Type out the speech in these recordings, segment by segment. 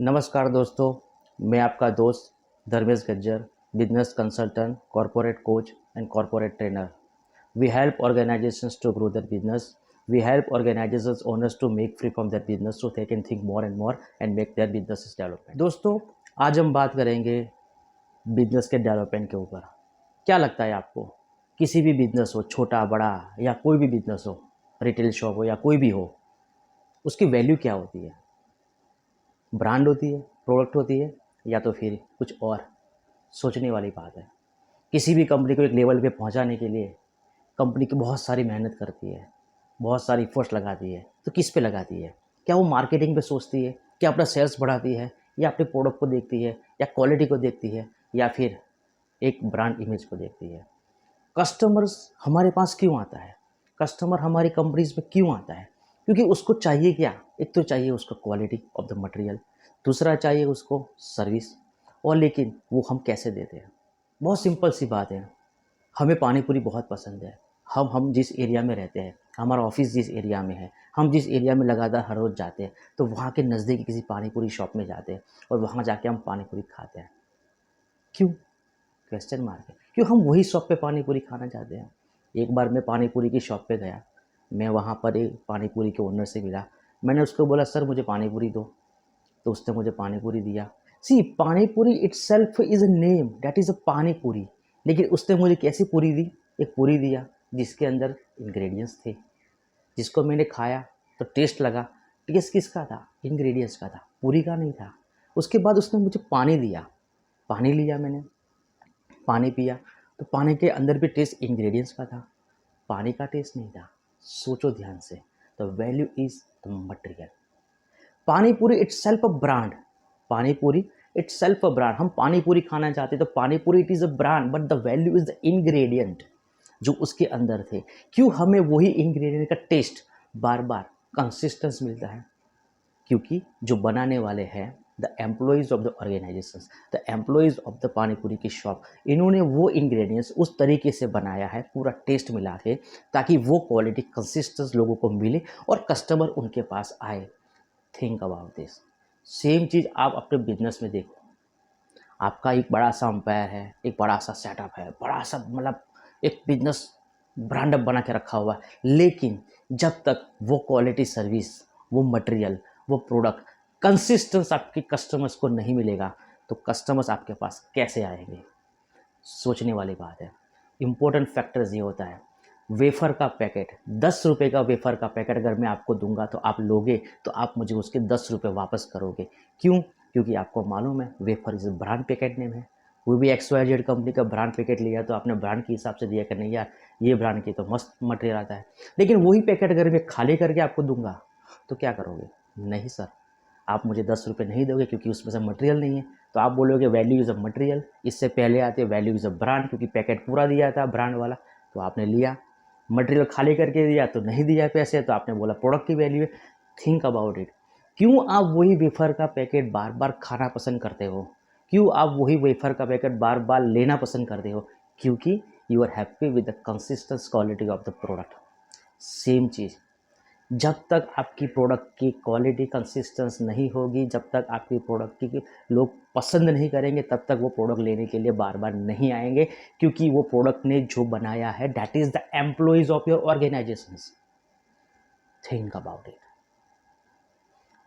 नमस्कार दोस्तों, मैं आपका दोस्त Dharmesh Gajjar, business consultant, corporate coach and corporate trainer. We help organizations to grow their business. We help organizations owners to make free from their business so they can think more and more and make their businesses development. दोस्तों, आज हम बात करेंगे business के development के ऊपर। क्या लगता है आपको, किसी भी बिजनेस हो, छोटा बड़ा या कोई भी बिजनेस हो, रिटेल शॉप हो या कोई भी हो, उसकी वैल्यू क्या होती है? ब्रांड होती है, प्रोडक्ट होती है, या तो फिर कुछ और? सोचने वाली बात है। किसी भी कंपनी को एक लेवल पे पहुंचाने के लिए कंपनी की बहुत सारी मेहनत करती है, बहुत सारी एफर्ट्स लगाती है। तो किस पे लगाती है? क्या वो मार्केटिंग पे सोचती है, क्या अपना सेल्स बढ़ाती है, या अपने प्रोडक्ट को देखती है, या क्वालिटी को देखती है, या फिर एक ब्रांड इमेज को देखती है? कस्टमर्स हमारे पास क्यों आता है? कस्टमर हमारी कंपनीज में क्यों आता है? क्योंकि उसको चाहिए क्या? एक तो चाहिए उसको क्वालिटी ऑफ द मटेरियल, दूसरा चाहिए उसको सर्विस, और लेकिन वो हम कैसे देते हैं? बहुत सिंपल सी बात है। हमें पानी पूरी बहुत पसंद है। हम जिस एरिया में रहते हैं, हमारा ऑफिस जिस एरिया में है, हम जिस एरिया में लगातार हर रोज़ जाते हैं, तो वहाँ के नज़दीक किसी पानी पूरी शॉप में जाते हैं और वहाँ जाके हम पानी पूरी खाते हैं। क्यों? क्वेश्चन मार्क है। क्यों हम वही शॉप पे पानी पूरी खाना चाहते हैं? एक बार मैं पानी पूरी की शॉप पे गया। मैं वहाँ पर एक पानी पूरी के ओनर से मिला। मैंने उसको बोला, सर मुझे पानी पूरी दो। तो उसने मुझे पानी पूरी दिया। सी, पानी पूरी itself is a name, that is a पानी पूरी। लेकिन उसने मुझे कैसी पूरी दी? एक पूरी दिया जिसके अंदर इंग्रेडिएंट्स थे, जिसको मैंने खाया तो टेस्ट लगा। टेस्ट किसका था? इंग्रेडिएंट्स का था, पूरी का नहीं था। उसके बाद उसने मुझे पानी दिया। पानी लिया मैंने, पानी पिया, तो पानी के अंदर भी टेस्ट इंग्रेडिएंट्स का था, पानी का टेस्ट नहीं था। सोचो ध्यान से, the value is the material. पानी पूरी इटसेल्फ अ ब्रांड। पानी पूरी इटसेल्फ अ ब्रांड। हम पानी पूरी खाना चाहते तो पानी पूरी it is a brand, but the value is the ingredient जो उसके अंदर थे। क्यों हमें वही इंग्रेडिएंट का टेस्ट बार बार कंसिस्टेंस मिलता है? क्योंकि जो बनाने वाले हैं, the employees of the organisations, the employees of the पानी पूरी की शॉप, इन्होंने वो इंग्रेडिएंट्स उस तरीके से बनाया है, पूरा टेस्ट मिला के, ताकि वो क्वालिटी कंसिस्टेंस लोगों को मिले और कस्टमर उनके पास आए। Think about this. सेम चीज़ आप अपने बिजनेस में देखो। आपका एक बड़ा सा अंपायर है, एक बड़ा सा सेटअप है, बड़ा सा मतलब एक बिजनेस ब्रांड अप बना के रखा हुआ है, लेकिन जब तक वो क्वालिटी सर्विस, वो मटेरियल, वो प्रोडक्ट कंसिस्टेंस आपके कस्टमर्स को नहीं मिलेगा, तो कस्टमर्स आपके पास कैसे आएंगे? सोचने वाली बात है। इम्पोर्टेंट फैक्टर्स ये होता है। वेफ़र का पैकेट, 10 रुपये का वेफ़र का पैकेट अगर मैं आपको दूंगा तो आप लोगे, तो आप मुझे उसके 10 रुपये वापस करोगे। क्यों? क्योंकि आपको मालूम है wafer is brand packet name है। वो भी XYZ कंपनी का ब्रांड पैकेट लिया तो आपने ब्रांड के हिसाब से दिया कि नहीं यार, ये ब्रांड की तो मस्त मटेरियल आता है। लेकिन वही पैकेट अगर मैं खाली करके आपको दूंगा तो क्या करोगे? नहीं सर, आप मुझे 10 रुपये नहीं दोगे क्योंकि उसमें से मटेरियल नहीं है। तो आप बोलोगे वैल्यू इज़ अ मटेरियल। इससे पहले आते वैल्यू इज़ अ ब्रांड, क्योंकि पैकेट पूरा दिया था ब्रांड वाला, तो आपने लिया। मटेरियल खाली करके दिया तो नहीं दिया पैसे, तो आपने बोला प्रोडक्ट की वैल्यू है। Think about it. क्यों आप वही वेफर का पैकेट बार बार खाना पसंद करते हो? क्यों आप वही वेफर का पैकेट बार बार लेना पसंद करते हो? क्योंकि you are happy with the consistent quality of the product. Same चीज़, जब तक आपकी प्रोडक्ट की क्वालिटी कंसिस्टेंस नहीं होगी, जब तक आपकी प्रोडक्ट की लोग पसंद नहीं करेंगे, तब तक वो प्रोडक्ट लेने के लिए बार बार नहीं आएंगे। क्योंकि वो प्रोडक्ट ने जो बनाया है, that is the employees of your organisations. Think about it.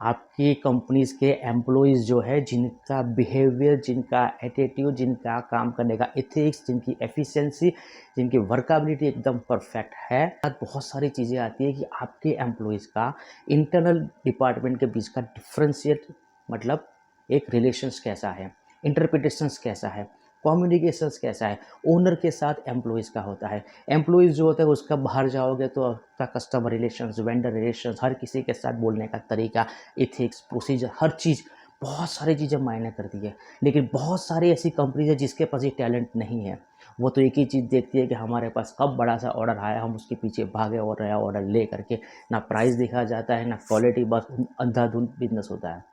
आपकी कंपनीज के एम्प्लॉयज़ जो है, जिनका बिहेवियर, जिनका एटीट्यूड, जिनका काम करने का एथिक्स, जिनकी एफिशिएंसी, जिनकी वर्कबिलिटी एकदम परफेक्ट है, बहुत सारी चीज़ें आती है कि आपके एम्प्लॉयज़ का इंटरनल डिपार्टमेंट के बीच का डिफ्रेंशिएट, मतलब एक रिलेशंस कैसा है, इंटरप्रिटेशंस कैसा है, कम्युनिकेशंस कैसा है, ओनर के साथ एम्प्लॉयज़ का होता है। एम्प्लॉयज़ जो होता है उसका बाहर जाओगे तो आपका कस्टमर रिलेशंस, वेंडर रिलेशंस, हर किसी के साथ बोलने का तरीका, एथिक्स, प्रोसीजर, हर चीज़, बहुत सारी चीज़ें मायने करती है। लेकिन बहुत सारी ऐसी कंपनीज है जिसके पास ये टैलेंट नहीं है। वो तो एक ही चीज़ देखती है कि हमारे पास कब बड़ा सा ऑर्डर आया, हम उसके पीछे भागे और नया ऑर्डर ले करके। ना प्राइस देखा जाता है, ना क्वालिटी, बस अंधाधुंध बिजनेस होता है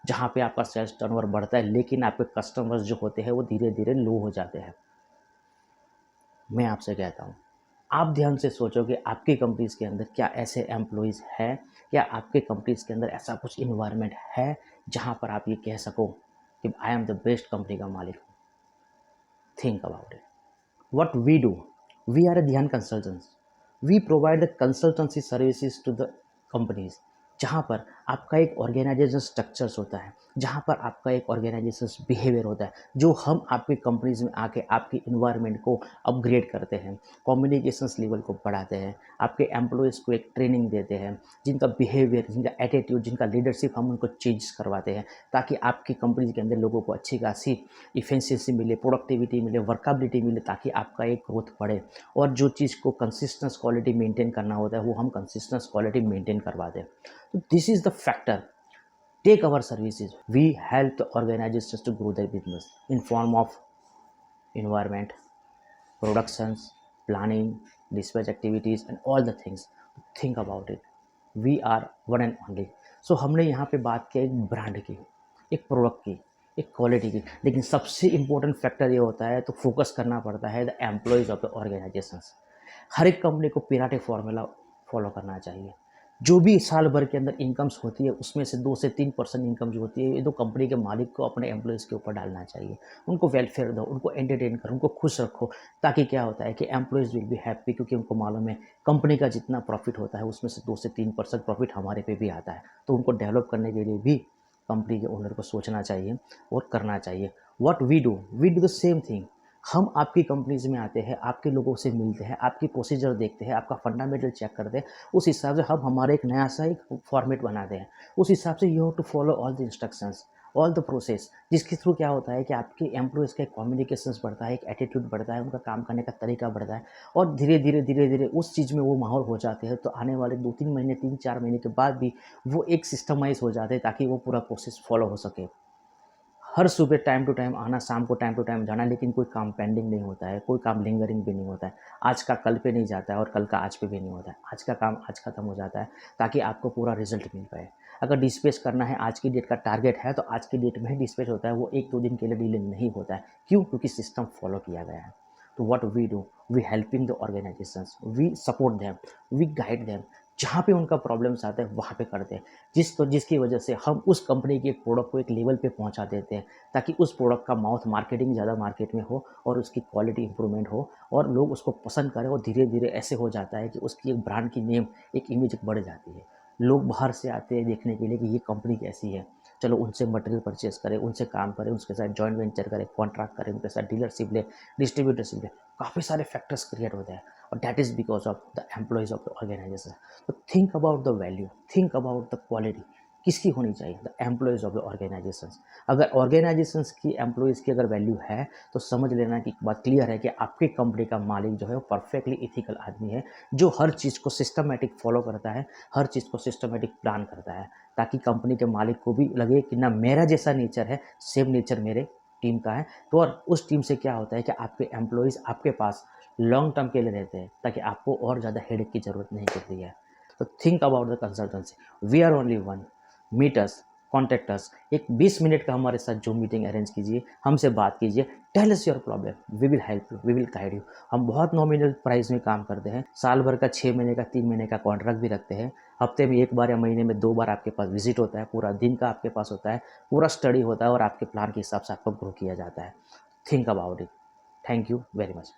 जहाँ पे आपका सेल्स टर्नओवर बढ़ता है, लेकिन आपके कस्टमर्स जो होते हैं वो धीरे धीरे लो हो जाते हैं। मैं आपसे कहता हूँ, आप ध्यान से सोचो कि आपकी कंपनीज के अंदर क्या ऐसे एम्प्लॉयज़ हैं, क्या आपके कंपनीज के अंदर ऐसा कुछ इन्वायरमेंट है जहाँ पर आप ये कह सको कि I am the best company का मालिक हूँ। Think about it. What we do, we are a Dhyan consultants. We provide the consultancy services to the companies. जहाँ पर आपका एक ऑर्गेनाइजेशन स्ट्रक्चर्स होता है, जहाँ पर आपका एक ऑर्गेनाइजेशन बिहेवियर होता है, जो हम आपकी कंपनीज में आके आपके इन्वायरमेंट को अपग्रेड करते हैं, कम्युनिकेशंस लेवल को बढ़ाते हैं, आपके एम्प्लॉयज़ को एक ट्रेनिंग देते हैं, जिनका बिहेवियर, जिनका एटीट्यूड, जिनका लीडरशिप हम उनको चेंज करवाते हैं, ताकि आपकी कंपनी के अंदर लोगों को अच्छी खासी इफिशिएंसी मिले, प्रोडक्टिविटी मिले, वर्कबिलिटी मिले, ताकि आपका एक ग्रोथ बढ़े। और जो चीज़ को कंसिस्टेंस क्वालिटी मेंटेन करना होता है वो हम कंसिस्टेंस क्वालिटी मेंटेन करवा दें। तो this is the factor. Take our services, we help the organisations to grow their business in form of environment, productions, planning, dispatch activities and all the things. Think about it. We are one and only. So हमने यहाँ पे बात की एक brand की, एक product की, एक क्वालिटी की, लेकिन सबसे इम्पोर्टेंट फैक्टर ये होता है तो फोकस करना पड़ता है the employees of the organisations. हर एक कंपनी को पिराटे फॉर्मूला फॉलो करना चाहिए। जो भी साल भर के अंदर इनकम्स होती है उसमें से 2 से 3% इनकम जो होती है ये तो कंपनी के मालिक को अपने एम्प्लॉयज़ के ऊपर डालना चाहिए। उनको वेलफेयर दो, उनको एंटरटेन करो, उनको खुश रखो, ताकि क्या होता है कि एम्प्लॉयज़ विल बी हैप्पी, क्योंकि उनको मालूम है कंपनी का जितना प्रॉफिट होता है उसमें से 2 से 3% प्रॉफिट हमारे पे भी आता है। तो उनको डेवलप करने के लिए भी कंपनी के ओनर को सोचना चाहिए और करना चाहिए। What we do the same thing. हम आपकी कंपनीज में आते हैं, आपके लोगों से मिलते हैं, आपकी प्रोसीजर देखते हैं, आपका फंडामेंटल चेक करते हैं, उस हिसाब से हम हमारा एक नया सा एक फॉर्मेट बनाते हैं। उस हिसाब से you have to follow all the instructions, all the process, जिसके थ्रू क्या होता है कि आपके एम्प्लॉयज़ का एक कम्युनिकेशंस बढ़ता है, एक एटीट्यूड बढ़ता है, उनका काम करने का तरीका बढ़ता है, और धीरे धीरे उस चीज़ में वो माहौल हो जाते हैं। तो आने वाले 2-3 महीने, 3-4 महीने के बाद भी वो एक सिस्टमाइज हो जाते हैं, ताकि वो पूरा प्रोसेस फॉलो हो सके। हर सुबह टाइम टू टाइम आना, शाम को टाइम टू टाइम जाना, लेकिन कोई काम पेंडिंग नहीं होता है, कोई काम लिंगरिंग भी नहीं होता है। आज का कल पे नहीं जाता है और कल का आज पे भी नहीं होता है। आज का काम आज खत्म हो जाता है, ताकि आपको पूरा रिजल्ट मिल पाए। अगर डिस्पैच करना है, आज की डेट का टारगेट है, तो आज की डेट में ही डिस्पैच होता है, वो 1-2 दिन के लिए डिले नहीं होता है। क्यों? क्योंकि सिस्टम फॉलो किया गया है। तो what we do, we helping the organisations, we support them, we guide them. जहाँ पे उनका प्रॉब्लम्स आते हैं वहाँ पे करते हैं, जिसकी वजह से हम उस कंपनी के प्रोडक्ट को एक लेवल पे पहुँचा देते हैं, ताकि उस प्रोडक्ट का माउथ मार्केटिंग ज़्यादा मार्केट में हो और उसकी क्वालिटी इंप्रूवमेंट हो और लोग उसको पसंद करें, और धीरे धीरे ऐसे हो जाता है कि उसकी एक ब्रांड की नेम, एक इमेज बढ़ जाती है। लोग बाहर से आते हैं देखने के लिए कि ये कंपनी कैसी है, चलो उनसे मटेरियल परचेज करें, उनसे काम करें, उनके साथ जॉइंट वेंचर करें, कॉन्ट्रैक्ट करें, उनके साथ डीलरशिप लें, डिस्ट्रीब्यूटरशिप लें। काफ़ी सारे फैक्टर्स क्रिएट होते हैं, और that is because of the employees of the organisation. तो think about the value, think about the quality. किसकी होनी चाहिए? The employees of the organisations. अगर ऑर्गेनाइजेशंस की एम्प्लॉयज़ की अगर वैल्यू है, तो समझ लेना कि बात क्लियर है कि आपकी कंपनी का मालिक जो है वो परफेक्टली इथिकल आदमी है, जो हर चीज़ को सिस्टमैटिक फॉलो करता है, हर चीज़ को सिस्टमैटिक प्लान करता है, ताकि कंपनी के मालिक को भी लगे कि ना मेरा जैसा नेचर है, सेम नेचर मेरे टीम का है। तो और उस टीम से क्या होता है कि आपके एम्प्लॉयज़ आपके पास लॉन्ग टर्म के लिए रहते हैं, ताकि आपको और ज़्यादा हेडेक की ज़रूरत नहीं पड़ती है। तो think about the consultancy, we are only one. Meet us, contact us, एक 20 मिनट का हमारे साथ जूम मीटिंग अरेंज कीजिए, हमसे बात कीजिए, tell us your problem, we will help you, we will guide you. हम बहुत नॉमिनल प्राइस में काम करते हैं, साल भर का 6 महीने का 3 महीने का कॉन्ट्रैक्ट भी रखते हैं। हफ्ते में 1 बार या महीने में 2 बार आपके पास विजिट होता है, पूरा दिन का आपके पास होता है, पूरा स्टडी होता है, और आपके प्लान के हिसाब से आपको ग्रो किया जाता है। Think about it. Thank you very much.